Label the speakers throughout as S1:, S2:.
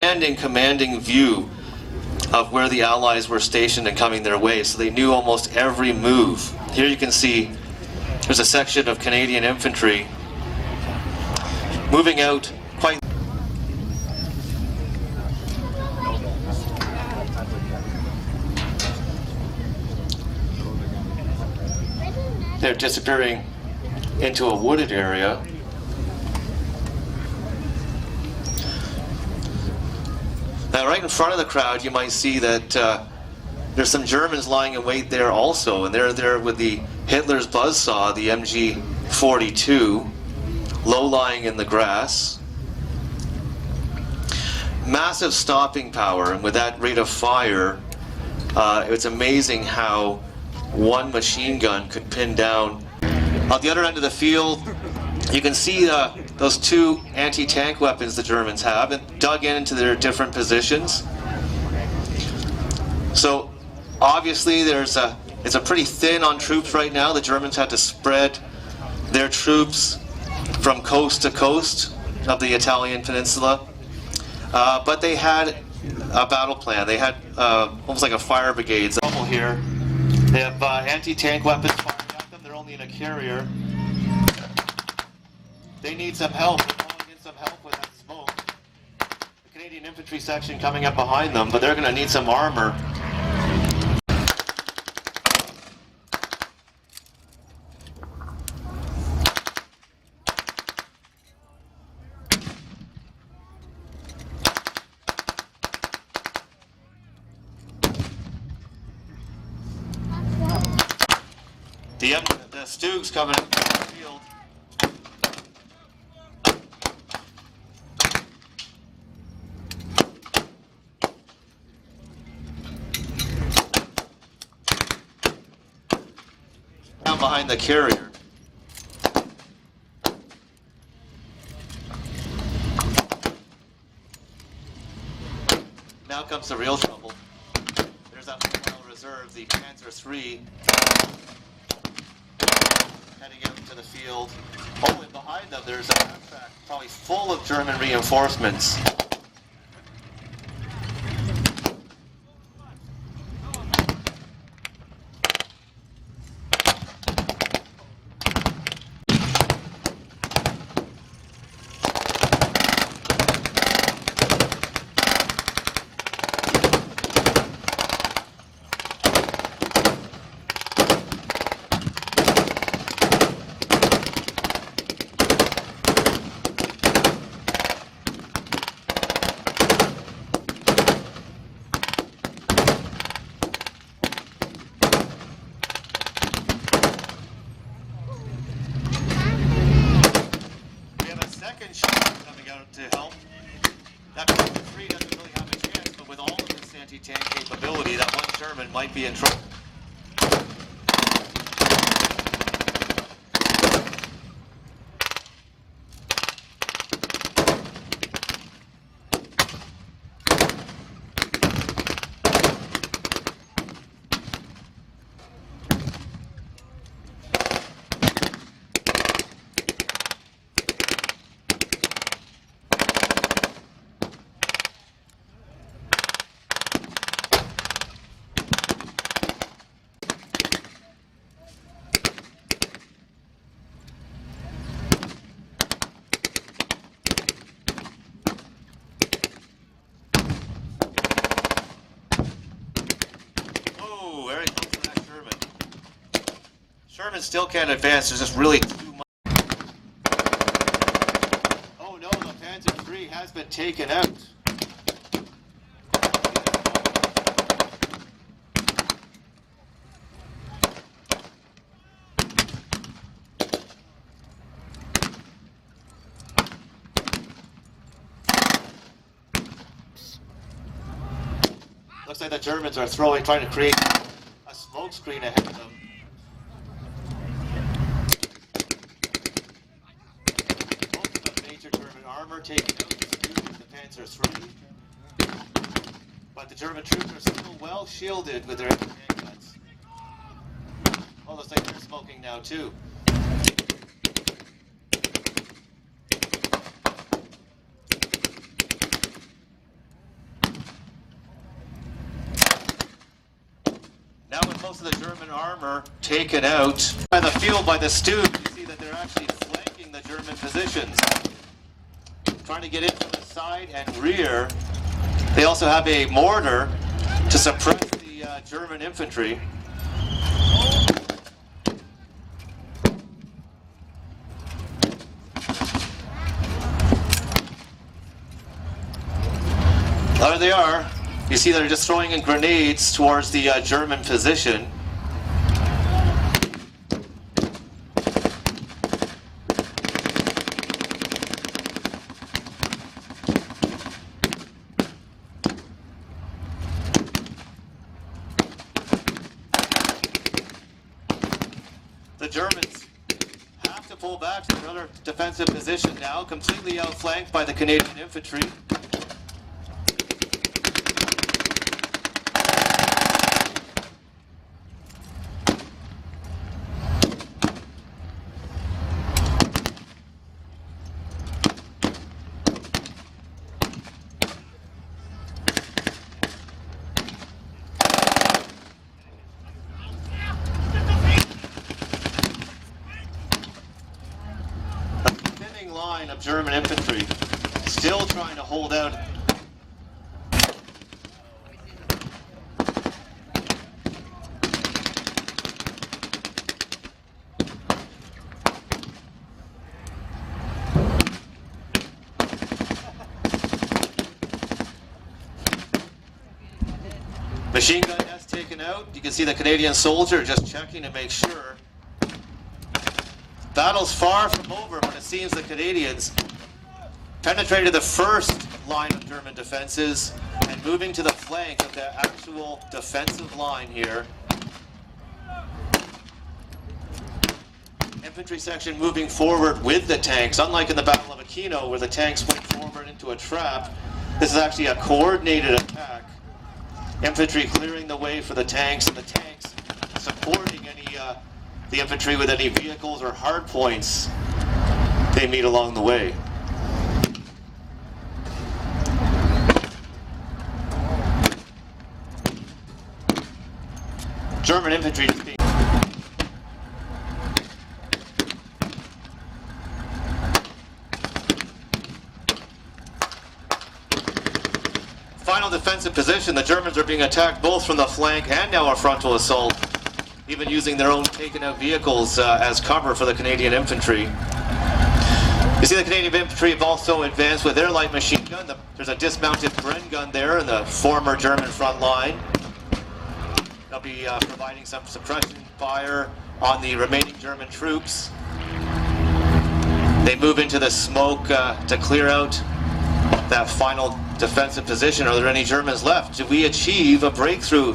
S1: commanding view of where the Allies were stationed and coming their way, so they knew almost every move. Here you can see there's a section of Canadian infantry moving out quite. They're disappearing into a wooded area. Now, right in front of the crowd, you might see that there's some Germans lying in wait there also, and they're there with the Hitler's buzzsaw, the MG-42, low-lying in the grass. Massive stopping power, and with that rate of fire, it's amazing how one machine gun could pin down. On the other end of the field, you can see those two anti-tank weapons the Germans have, and dug into their different positions. So obviously it's a pretty thin on troops right now. The Germans had to spread their troops from coast to coast of the Italian peninsula, but they had a battle plan. They had almost like a fire brigade. Trouble here. They have anti-tank weapons firing at them. They're only in a carrier. They need some help. They're calling in some help with that smoke. The Canadian infantry section coming up behind them, but they're going to need some armor. The Stug's coming up the field. Down behind the carrier. Now comes the real trouble. There's that mobile reserve, the Panzer III. Heading out into the field. Oh, and behind them there's a backpack probably full of German reinforcements. Coming out to help. That Panzer III doesn't really have a chance, but with all of this anti-tank capability, that one German might be in trouble. Sherman still can't advance, there's just really too much. Oh no, the Panzer III has been taken out. Looks like the Germans are trying to create a smoke screen ahead of them. Armor taken out the Panzer III, but the German troops are still well shielded with their anti-tank guns. Oh, looks like they're smoking now too. most of the German armor taken out. By the field, by the Stube, you see that they're actually flanking the German positions. Trying to get in from the side and rear. They also have a mortar to suppress the German infantry. There they are. You see they're just throwing in grenades towards the German position. The Germans have to pull back to another defensive position now, completely outflanked by the Canadian infantry. Line of German infantry still trying to hold out. Machine gun nest taken out. You can see the Canadian soldier just checking to make sure. Battle's far from over when it seems the Canadians penetrated the first line of German defenses and moving to the flank of the actual defensive line here. Infantry section moving forward with the tanks. Unlike in the Battle of Aquino where the tanks went forward into a trap, this is actually a coordinated attack. Infantry clearing the way for the tanks and the tanks supporting the infantry with any vehicles or hard points they meet along the way. German infantry is being final defensive position. The Germans are being attacked both from the flank and now a frontal assault, even using their own taken out vehicles as cover for the Canadian infantry. You see the Canadian infantry have also advanced with their light machine gun. There's a dismounted Bren gun there in the former German front line. They'll be providing some suppression fire on the remaining German troops. They move into the smoke to clear out that final defensive position. Are there any Germans left? Do we achieve a breakthrough?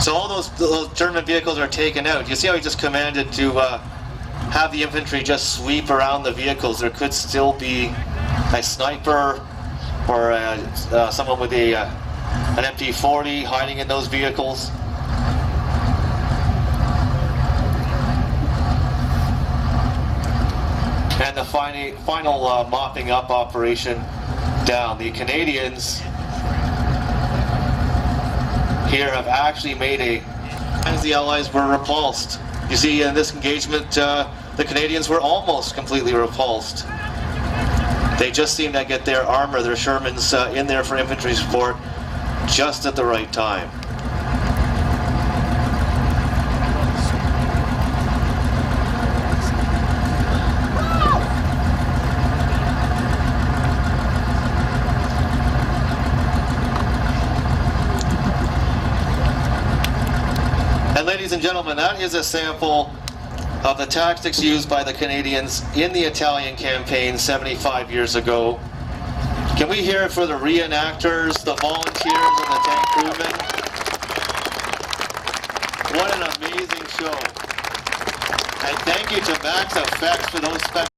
S1: So all those German vehicles are taken out. You see how he just commanded to have the infantry just sweep around the vehicles. There could still be a sniper or someone with an MP40 hiding in those vehicles. And the final mopping up operation down. The Canadians here have actually made as the Allies were repulsed. You see in this engagement the Canadians were almost completely repulsed. They just seemed to get their armor, their Shermans in there for infantry support just at the right time. And ladies and gentlemen, that is a sample of the tactics used by the Canadians in the Italian campaign 75 years ago. Can we hear it for the reenactors, the volunteers, and the tank crewmen? What an amazing show. And thank you to Max Effects for those special